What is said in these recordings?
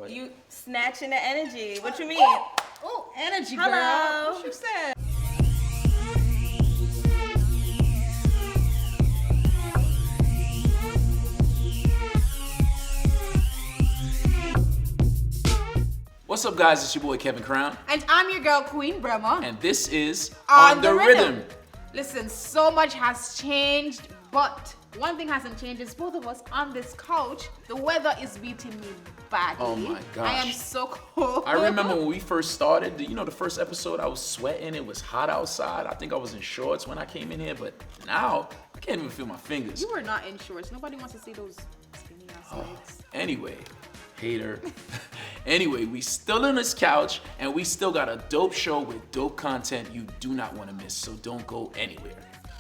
You snatching the energy. What you mean? Oh, energy, Hello. girl. What you said? What's up, guys? It's your boy Kevin Crown. And I'm your girl, Queen Bremmer. And this is On the Riddim. Listen, so much has changed, but one thing hasn't changed is both of us on this couch. The weather is beating me badly. Oh my gosh. I am so cold. I remember when we first started, the first episode, I was sweating. It was hot outside. I think I was in shorts when I came in here, but now I can't even feel my fingers. You were not in shorts. Nobody wants to see those skinny ass legs. Anyway, hater. Anyway, we still on this couch and we still got a dope show with dope content you do not want to miss, so don't go anywhere.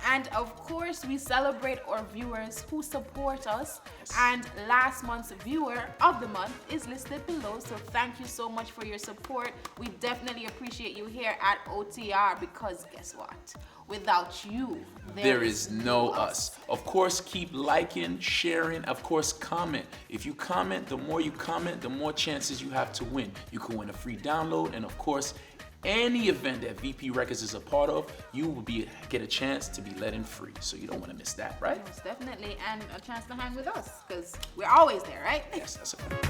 And of course, we celebrate our viewers who support us. Yes. And last month's viewer of the month is listed below. So thank you so much for your support. We definitely appreciate you here at OTR because guess what? Without you, there is no us. Of course, keep liking, sharing, of course, comment. If you comment, the more you comment, the more chances you have to win. You can win a free download, and of course, any event that VP Records is a part of, you will get a chance to be let in free. So you don't want to miss that, right? Yes, definitely, and a chance to hang with us, because we're always there, right? Yes, that's a fact.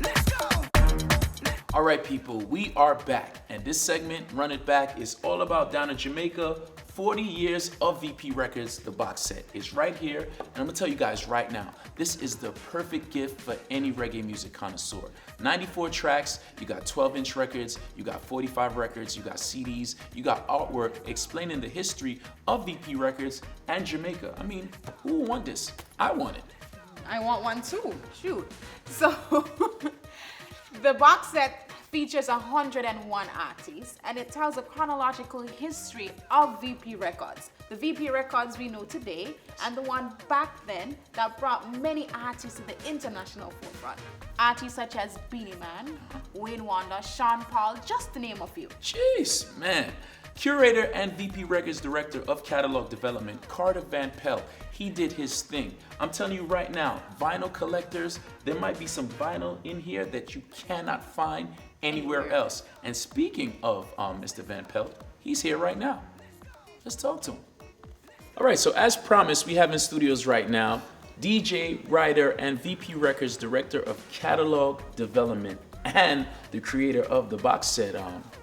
Let's go! All right, people, we are back. And this segment, Run It Back, is all about down in Jamaica, 40 years of VP Records, the box set is right here. And I'm gonna tell you guys right now, this is the perfect gift for any reggae music connoisseur. 94 tracks, you got 12-inch records, you got 45 records, you got CDs, you got artwork explaining the history of VP Records and Jamaica. I mean, who would want this? I want it. I want one too, shoot. So, the box set features 101 artists, and it tells a chronological history of VP Records. The VP Records we know today, and the one back then that brought many artists to the international forefront. Artists such as Beanie Man, Wayne Wonder, Sean Paul, just to name a few. Jeez, man. Curator and VP Records Director of Catalog Development, Carter Van Pelt, he did his thing. I'm telling you right now, vinyl collectors, there might be some vinyl in here that you cannot find anywhere else. And speaking of Mr. Van Pelt, he's here right now. Let's talk to him. All right, so as promised, we have in studios right now DJ, writer, and VP Records Director of Catalog Development and the creator of the box set,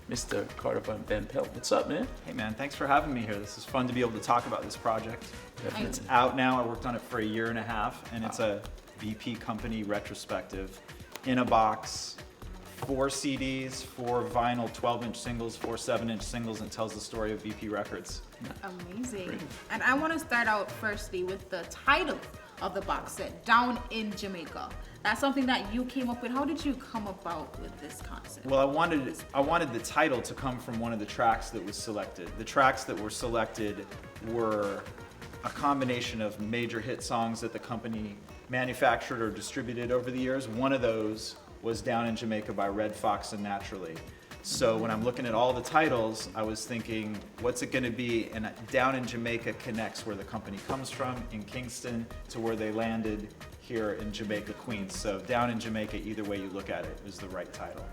Mr. Carter Van Pelt. What's up, man? Hey, man, thanks for having me here. This is fun to be able to talk about this project. Definitely. It's out now. I worked on it for a year and a half, and it's a VP company retrospective in a box, 4 CDs, 4 vinyl 12-inch singles, 4 7-inch singles, and tells the story of VP Records. Amazing. Great. And I want to start out firstly with the title of the box set, Down in Jamaica. That's something that you came up with. How did you come about with this concept? Well, I wanted the title to come from one of the tracks that was selected. The tracks that were selected were a combination of major hit songs that the company manufactured or distributed over the years. One of those was Down in Jamaica by Red Fox and Naturally. So when I'm looking at all the titles, I was thinking, what's it gonna be? And Down in Jamaica connects where the company comes from in Kingston to where they landed here in Jamaica, Queens. So Down in Jamaica, either way you look at it, is the right title.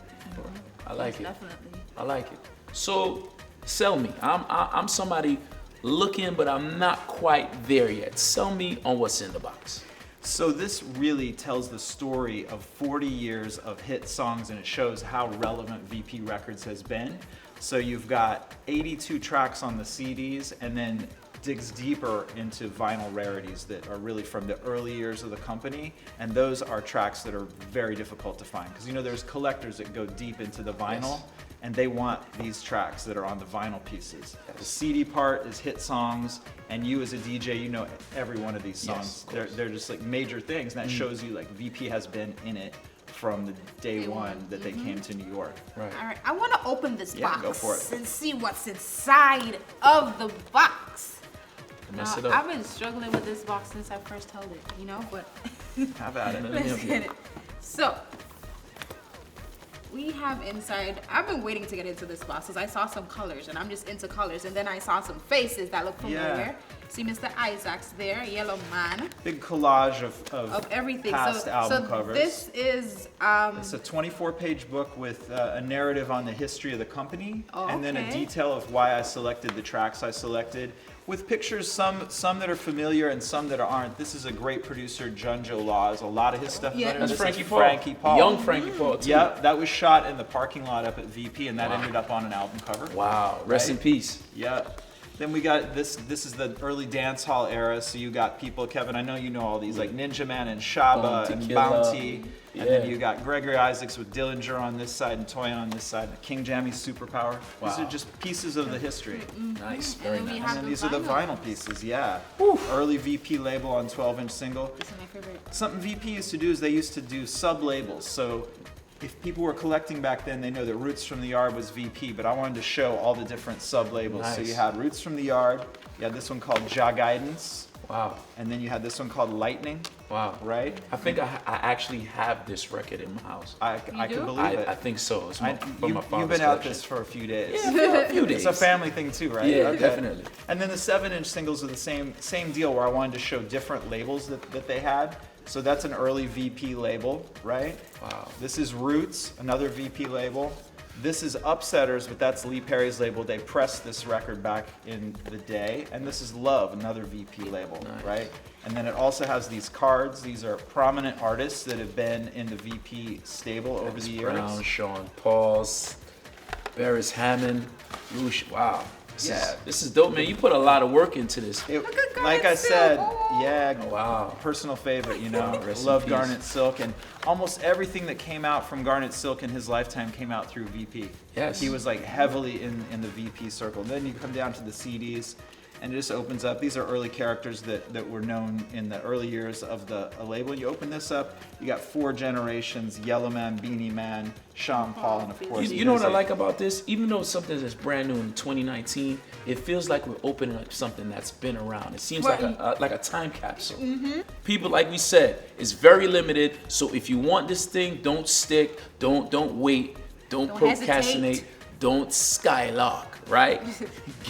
I like it. Definitely. I like it. So sell me. I'm somebody looking, but I'm not quite there yet. Sell me on what's in the box. So this really tells the story of 40 years of hit songs, and it shows how relevant VP Records has been. So you've got 82 tracks on the CDs, and then digs deeper into vinyl rarities that are really from the early years of the company, and those are tracks that are very difficult to find, because there's collectors that go deep into the vinyl. Yes. And they want these tracks that are on the vinyl pieces. The CD part is hit songs, and you as a DJ, you know every one of these songs. Yes, they're just like major things, and that shows you like VP has been in it from the day one that they came to New York. Right. All right, I want to open this box go for it. and see what's inside of the box. Mess it up. I've been struggling with this box since I first held it, but Have at it. let's get it. So, we have inside, I've been waiting to get into this box because I saw some colors and I'm just into colors, and then I saw some faces that look familiar. See Mr. Isaacs there, Yellow Man. Big collage Of everything. past album covers. This is It's a 24-page book with a narrative on the history of the company, and then a okay. detail of why I selected the tracks I selected, with pictures, some that are familiar and some that aren't. This is a great producer, Junjo Laws. A lot of his stuff is Yeah. on there. That's This Frankie is Paul. Frankie Paul. Young Frankie Paul, too. Yeah, that was shot in the parking lot up at VP, and that Wow. ended up on an album cover. Wow. Rest in Right. peace. Yeah. Then we got this is the early dance hall era, so you got people, Kevin, I know you know all these, like Ninja Man and Shaba Bone and Tequila. Bounty. Yeah. And then you got Gregory Isaacs with Dillinger on this side and Toya on this side. King Jammy's Superpower. These Wow. are just pieces of the history. Nice. And Very then we nice. have And the these are the vinyl. vinyl pieces, yeah. Early VP label on 12-inch single. This is my favorite. Something VP used to do is they used to do sub-labels. So if people were collecting back then, they know that Roots from the Yard was VP, but I wanted to show all the different sub-labels. So Nice. you had Roots from the Yard, you had this one called Ja Guidance, Wow. and then you had this one called Lightning, Wow. right? I think I actually have this record in my house. I do? can believe it. I think so. It's from my You've father's been out collection. this for a few days. Yeah, a few days. It's a family thing too, right? Yeah, definitely. And then the 7-inch singles are the same deal, where I wanted to show different labels that they had. So that's an early VP label, right? Wow. This is Roots, another VP label. This is Upsetters, but that's Lee Perry's label. They pressed this record back in the day. And this is Love, another VP label, Nice. right? And then it also has these cards. These are prominent artists that have been in the VP stable over the years. Brown, Sean Pauls, Barris Hammond, Roosh. Wow. This is dope, man. You put a lot of work into this. It- Look at like I Garnet said, Silk. Oh. yeah, Wow. personal favorite, you know. Rest in Love peace. Garnet Silk, and almost everything that came out from Garnet Silk in his lifetime came out through VP. Yes. He was like heavily in the VP circle. Then you come down to the CDs, and it just opens up. These are early characters that were known in the early years of the label. You open this up, you got 4 generations: Yellow Man, Beanie Man, Sean Paul, and of course. You know what I music. like about this? Even though it's something that's brand new in 2019, it feels like we're opening up something that's been around. It seems like a time capsule. People, like we said, it's very limited. So if you want this thing, don't stick, don't wait, don't procrastinate, hesitate. don't skylark, right?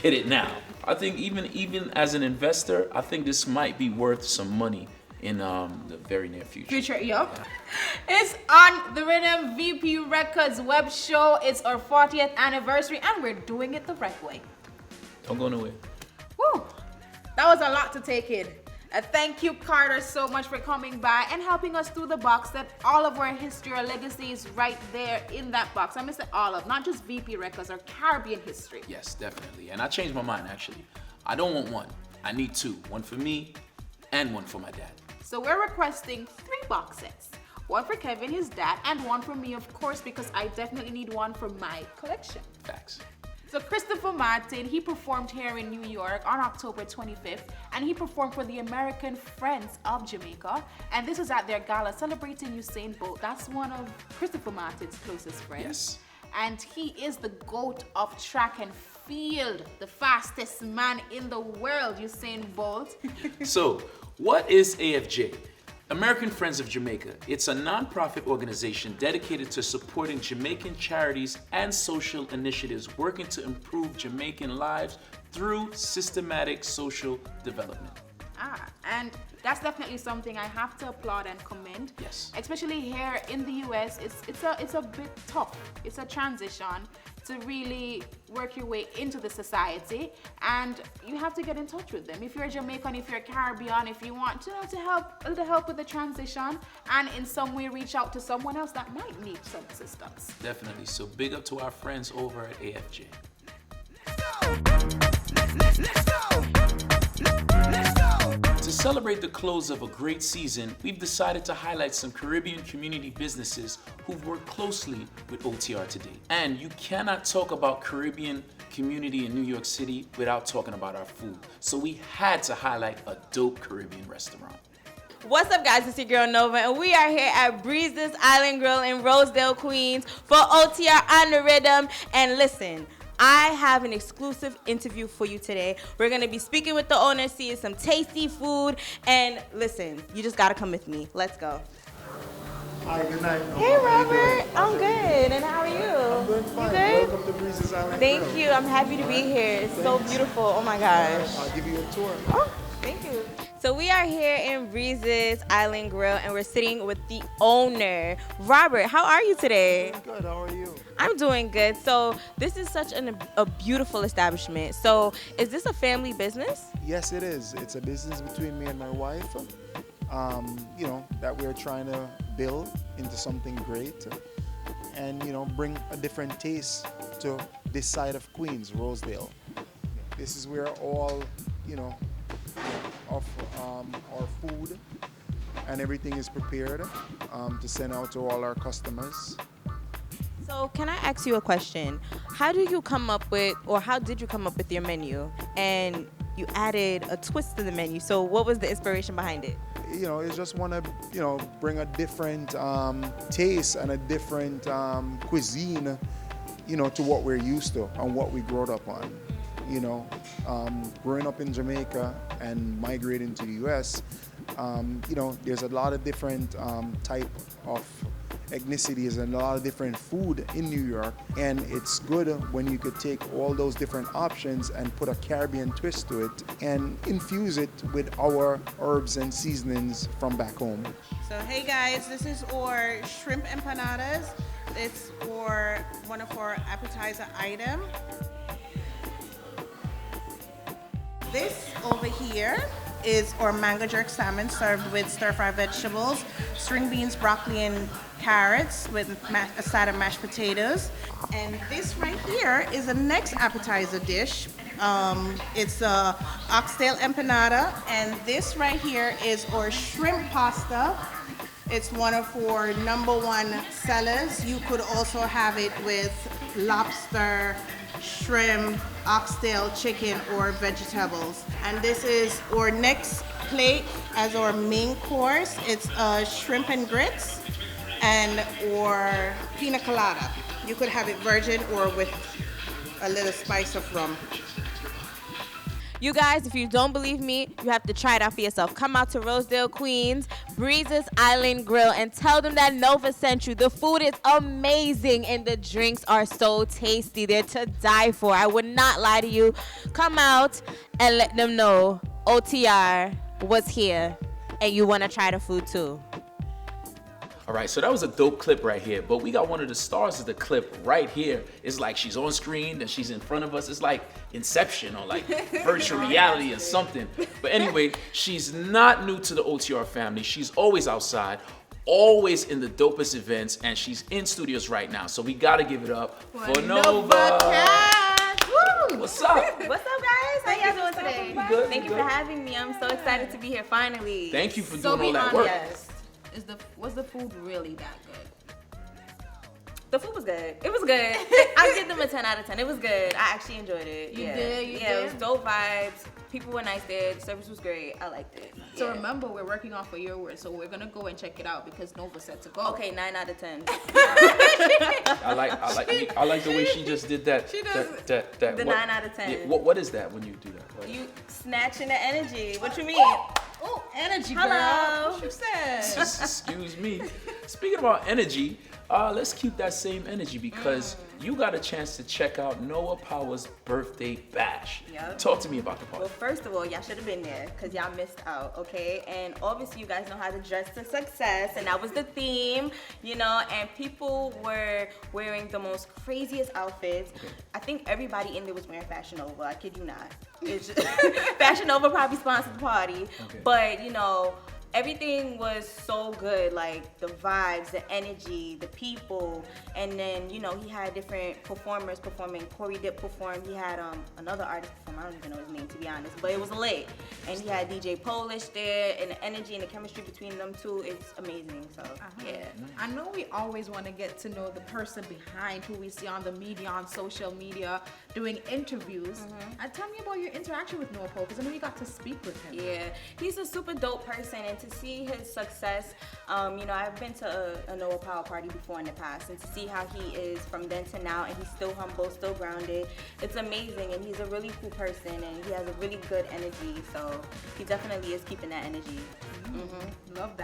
Get it now. I think even as an investor, I think this might be worth some money in the very near future. Future, yup. It's on the Riddim VP Records web show. It's our 40th anniversary, and we're doing it the right way. Don't go nowhere. Woo! That was a lot to take in. Thank you, Carter, so much for coming by and helping us through the box set. All of our history, our legacy is right there in that box. I missed all of, not just VP Records, our Caribbean history. Yes, definitely. And I changed my mind, actually. I don't want one. I need 2. One for me and one for my dad. So we're requesting 3 box sets. One for Kevin, his dad, and one for me, of course, because I definitely need one for my collection. Facts. So Christopher Martin, he performed here in New York on October 25th, and he performed for the American Friends of Jamaica. And this was at their gala celebrating Usain Bolt. That's one of Christopher Martin's closest friends. Yes. And he is the GOAT of track and field, the fastest man in the world, Usain Bolt. So, what is AFJ? American Friends of Jamaica. It's a non-profit organization dedicated to supporting Jamaican charities and social initiatives working to improve Jamaican lives through systematic social development. And that's definitely something I have to applaud and commend. Yes. Especially here in the US, it's a bit tough. It's a transition to really work your way into the society, and you have to get in touch with them. If you're Jamaican, if you're Caribbean, if you want to help, a little help with the transition, and in some way reach out to someone else that might need some assistance. Definitely. So big up to our friends over at AFJ. To celebrate the close of a great season, we've decided to highlight some Caribbean community businesses who've worked closely with OTR today. And you cannot talk about Caribbean community in New York City without talking about our food. So we had to highlight a dope Caribbean restaurant. What's up, guys? It's your girl Nova, and we are here at Breeze's Island Grill in Rosedale, Queens for OTR on the Riddim. And listen, I have an exclusive interview for you today. We're going to be speaking with the owner, seeing some tasty food. And listen, you just got to come with me. Let's go. Hi, good night. Hey, Robert. I'm good. And how are you? I'm doing fine. You good? Welcome to Breeze's Island Thank Grill. you. I'm happy to be here. It's so beautiful. Oh, my gosh. I'll give you a tour. Oh, So we are here in Breeze's Island Grill, and we're sitting with the owner, Robert. How are you today? I'm good. How are you? I'm doing good. So this is such a beautiful establishment. So is this a family business? Yes, it is. It's a business between me and my wife. That we're trying to build into something great, and bring a different taste to this side of Queens, Rosedale. This is where all of our food and everything is prepared to send out to all our customers. So can I ask you a question? How did you come up with your menu? And you added a twist to the menu. So what was the inspiration behind it? It's just want to, bring a different taste and a different cuisine, to what we're used to and what we grew up on. Growing up in Jamaica and migrating to the U.S., there's a lot of different type of ethnicities and a lot of different food in New York, and it's good when you could take all those different options and put a Caribbean twist to it and infuse it with our herbs and seasonings from back home. So hey guys, this is our shrimp empanadas. It's for one of our appetizer item. This over here is our mango jerk salmon served with stir-fry vegetables, string beans, broccoli, and carrots with a side of mashed potatoes. And this right here is the next appetizer dish. It's a oxtail empanada, and this right here is our shrimp pasta. It's one of our #1 sellers. You could also have it with lobster, shrimp, oxtail, chicken, or vegetables. And this is our next plate as our main course. It's shrimp and grits and or pina colada. You could have it virgin or with a little spice of rum. You guys, if you don't believe me, you have to try it out for yourself. Come out to Rosedale, Queens, Breeze's Island Grill, and tell them that Nova sent you. The food is amazing, and the drinks are so tasty. They're to die for. I would not lie to you. Come out and let them know OTR was here, and you want to try the food too. All right, so that was a dope clip right here, but we got one of the stars of the clip right here. It's like she's on screen and she's in front of us. It's like Inception or like virtual reality or something. But anyway, she's not new to the OTR family. She's always outside, always in the dopest events, and she's in studios right now. So we gotta give it up for Nova. Woo! What's up? What's up, guys? How y'all doing today? Good, Thank you for having me. I'm so excited to be here finally. Thank you for So doing all be that work. honest. Was the food really that good? The food was good. It was good. I'll give them a 10 out of 10. It was good. I actually enjoyed it. You yeah. did? You Yeah, did? it was dope vibes. People were nice there. The service was great. I liked it. So Yeah. remember, we're working off of your word, so we're gonna go and check it out because Nova said to go. Okay, 9 out of 10. I like the way she just did that. She does that The what- 9 out of 10. Yeah, what is that when you do that? What- You snatching the energy. What you mean? Oh, energy, girl. Hello. What you said? Excuse me. Speaking about energy, let's keep that same energy because you got a chance to check out Noah Powa's birthday bash. Yep. Talk to me about the party. Well, first of all, y'all should have been there because y'all missed out, okay? And obviously, you guys know how to dress to success, and that was the theme, and people were wearing the most craziest outfits. Okay. I think everybody in there was wearing Fashion Nova. I kid you not. It's just, Fashion Nova probably sponsored the party, Okay. but, everything was so good, like the vibes, the energy, the people, and then, he had different performers performing. Corey Dip performed. He had another artist perform. I don't even know his name, to be honest, but it was lit. And he had DJ Polish there, and the energy and the chemistry between them two, it's amazing. So, yeah. I know we always want to get to know the person behind who we see on the media, on social media, doing interviews. And tell me about your interaction with Noah Powa, because I know you got to speak with him. Yeah, he's a super dope person, and to see his success, I've been to a Noah Powa party before in the past, and to see how he is from then to now, and he's still humble, still grounded, it's amazing, and he's a really cool person, and he has a really good energy, so he definitely is keeping that energy. Love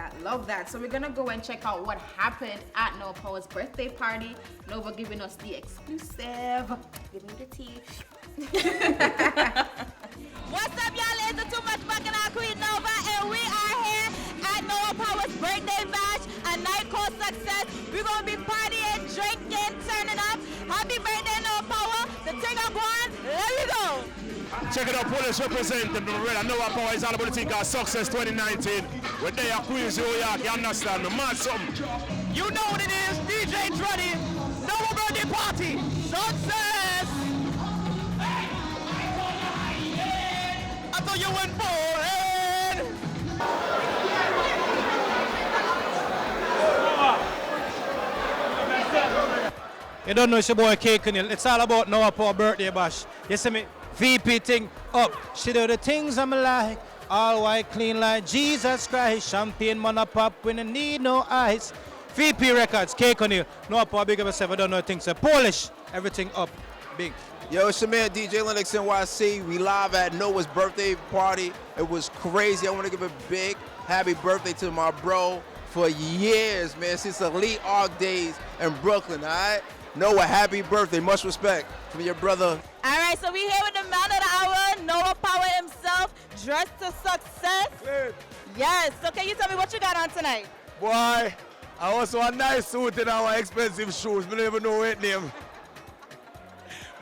that. So we're gonna go and check out what happened at Noah Powa's birthday party. Nova giving us the exclusive. Give me the tea. What's up, y'all? It's the Too Much Bucking Out Queen Nova, and we are here at Noah Powa's birthday bash, a night called Success. We're going to be partying, drinking, turning up. Happy birthday, Noah Powa. The thing I'm going, let me go. Check it out, Polish representative. Noah Powa is all about the thing called Success 2019. We're there at Queens, New York, you understand? The man something. You know what it is, DJ Truddy. Noah birthday party. Success! I thought you went boring. You don't know it's your boy K. Kunil. It's all about Noah Powa birthday bash. You see me? VP thing up. She do the things I'm like. All white clean like Jesus Christ. Champagne man up pop when I need no ice. VP Records, K. Kunil. Noah Powa big up yourself. I don't know things. Polish. Everything up. Big. Yo, it's your man DJ Lennox NYC. We live at Noah's birthday party. It was crazy. I want to give a big happy birthday to my bro for years, man, since the Elite Arc days in Brooklyn, all right? Noah, happy birthday. Much respect from your brother. All right, so we here with the man of the hour, Noah Powa himself, dressed to success. Good. Yes, so can you tell me what you got on tonight? Boy, I also a nice suit in our expensive shoes. I don't even know what name.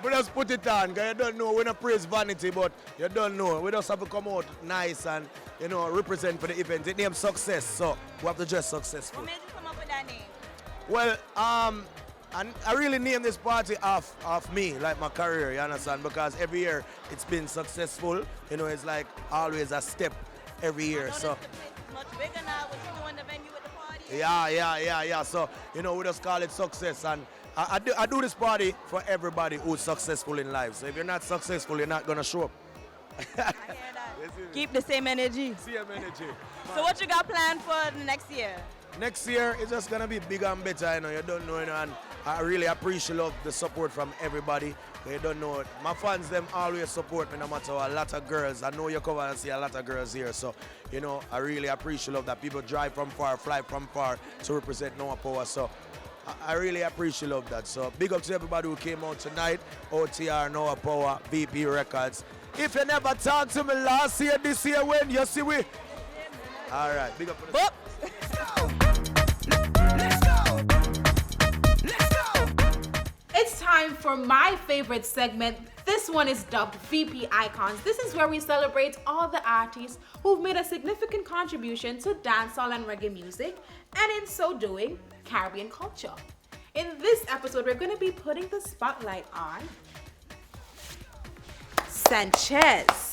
But just put it on, because you don't know. We don't praise vanity, but you don't know. We just have to come out nice and, you know, represent for the event. It named Success, so we have to dress successful. What made you come up with that name? Well, I really named this party off me, like my career, you understand? Because every year it's been successful. You know, it's like always a step every year. So The place is much bigger now. What you doing the venue with the party? yeah. So, you know, we just call it success. And I do this party for everybody who's successful in life. So if you're not successful, you're not going to show up. I hear that. Keep the same energy. Same energy. So what you got planned for the next year? Next year, it's just going to be bigger and better, you know. You don't know, you know, and I really appreciate the support from everybody. You don't know, my fans, them always support me no matter what. A lot of girls, I know you come and see a lot of girls here. So, you know, I really appreciate that people drive from far, fly from far to represent Noah Powa. So, I really appreciate that. So, big up to everybody who came out tonight. OTR, Noah Powa, VP Records. If you never talked to me last year, this year, when you see we. All right, big up for the. It's time for my favorite segment. This one is dubbed VP Icons. This is where we celebrate all the artists who've made a significant contribution to dancehall and reggae music, and in so doing, Caribbean culture. In this episode, we're going to be putting the spotlight on Sanchez.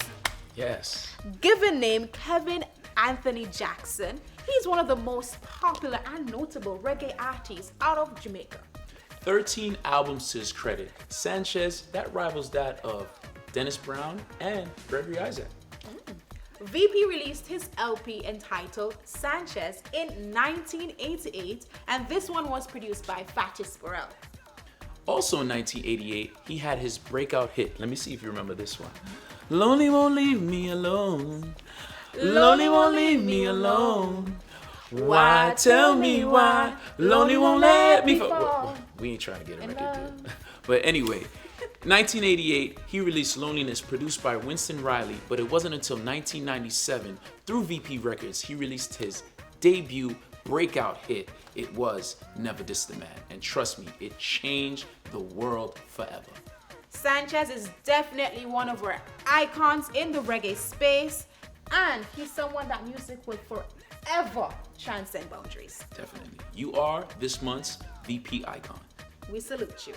Yes. Given name Kevin Anthony Jackson, he's one of the most popular and notable reggae artists out of Jamaica. 13 albums to his credit. Sanchez, that rivals that of Dennis Brown and Gregory Isaac. VP released his LP entitled Sanchez in 1988, and this one was produced by Fatty Sporel. Also in 1988, he had his breakout hit. Let me see if you remember this one. Lonely won't leave me alone. Lonely won't leave me alone. Why? Tell me why. Lonely won't let me fall. We ain't trying to get a record deal. But anyway, 1988, he released Loneliness, produced by Winston Riley, but it wasn't until 1997, through VP Records, he released his debut breakout hit. It was Never Diss the Man. And trust me, it changed the world forever. Sanchez is definitely one of our icons in the reggae space, and he's someone that music will forever transcend boundaries. Definitely. You are this month's VP icon. We salute you.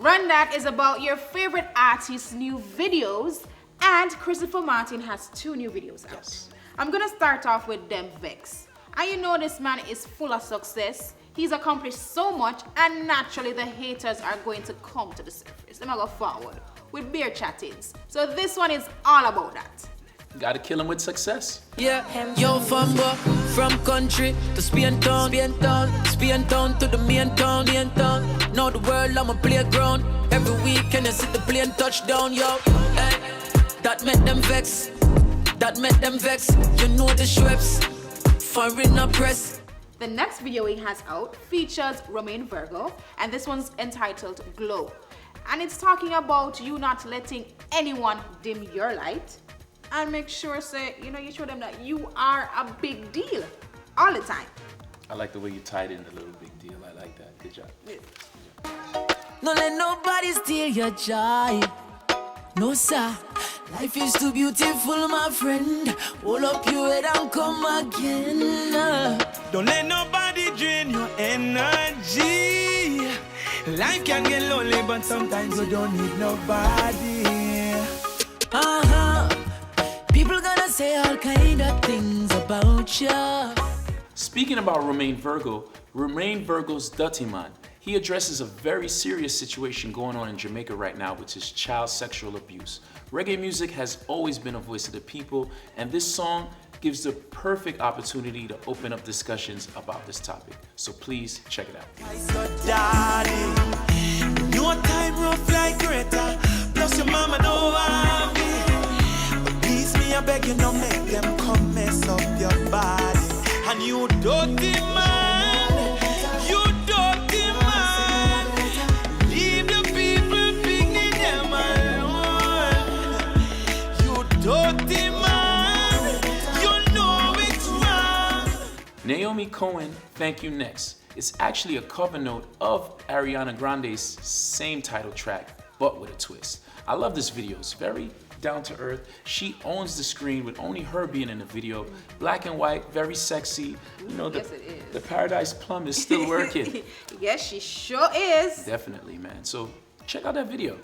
Run That is about your favorite artists' new videos, and Christopher Martin has 2 new videos out. Yes. I'm gonna start off with Dem Vex. And you know this man is full of success. He's accomplished so much, and naturally the haters are going to come to the surface. They're gonna go forward with beer chattings. So this one is all about that. Gotta kill him with success. Yeah, yo from country to Spain town, Spain town to the main town. Now the world I'm a playground. Every weekend I see the plane touchdown, yo. Hey, that make them vex. You know the Schweppes, foreign press. The next video he has out features Romain Virgo, and this one's entitled Glow. And it's talking about you not letting anyone dim your light. And make sure, say, you know, you show them that you are a big deal all the time. I like the way you tied in the little big deal. I like that. Good job. Don't let nobody steal your joy. No, sir. Life is too beautiful, my friend. Hold up your head and come again. Don't let nobody drain your energy. Life can get lonely, but sometimes you don't need nobody. People gonna say all kind of things about you. Speaking about Romain Virgo's Dirty Man, he addresses a very serious situation going on in Jamaica right now, which is child sexual abuse. Reggae music has always been a voice of the people, and this song gives the perfect opportunity to open up discussions about this topic. So please check it out. Your time rough like Greta, plus your mama don't want me. But please me, I beg you, don't make them come mess up your body. And you dirty man, you dirty man. Leave the people picking them alone. You dirty man, you know it's wrong. Naomi Cowan, Thank You Next. It's actually a cover note of Ariana Grande's same title track, but with a twist. I love this video. It's very down to earth. She owns the screen with only her being in the video. Black and white, very sexy. You know, Yes, it is. the Paradise Plum is still working. Yes, she sure is. Definitely, man. So check out that video.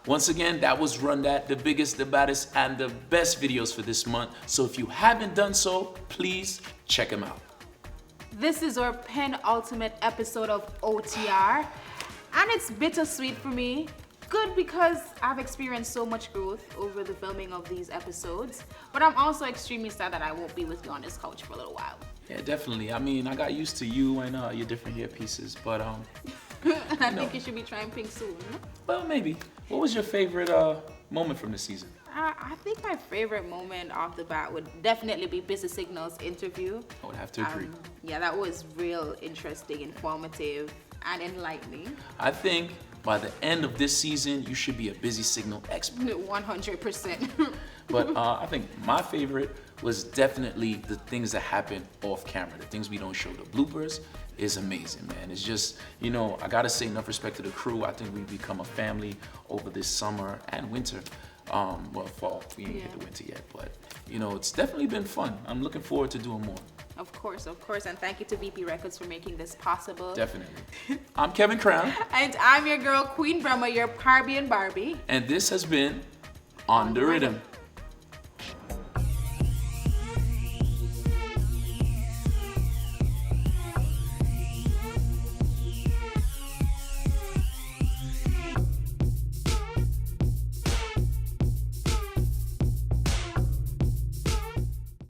Once again, that was Run That, the biggest, the baddest, and the best videos for this month. So if you haven't done so, please check them out. This is our penultimate episode of OTR, and it's bittersweet for me. Good because I've experienced so much growth over the filming of these episodes, but I'm also extremely sad that I won't be with you on this couch for a little while. Yeah, definitely. I mean, I got used to you and your different hair pieces, but I think you should be trying pink soon. well, maybe. What was your favorite moment from the season? I think my favorite moment off the bat would definitely be Busy Signal's interview. I would have to agree. Yeah, that was real interesting, informative, and enlightening. I think by the end of this season, you should be a Busy Signal expert. 100%. But I think my favorite was definitely the things that happen off camera, the things we don't show. The bloopers is amazing, man. It's just, you know, I gotta say enough respect to the crew. I think we've become a family over this summer and winter. Well, fall, we ain't hit the winter yet, but you know, it's definitely been fun. I'm looking forward to doing more. Of course, and thank you to VP Records for making this possible. Definitely. I'm Kevin Crown. And I'm your girl, Queen Bremmer, your Caribbean Barbie. And this has been On the Riddim.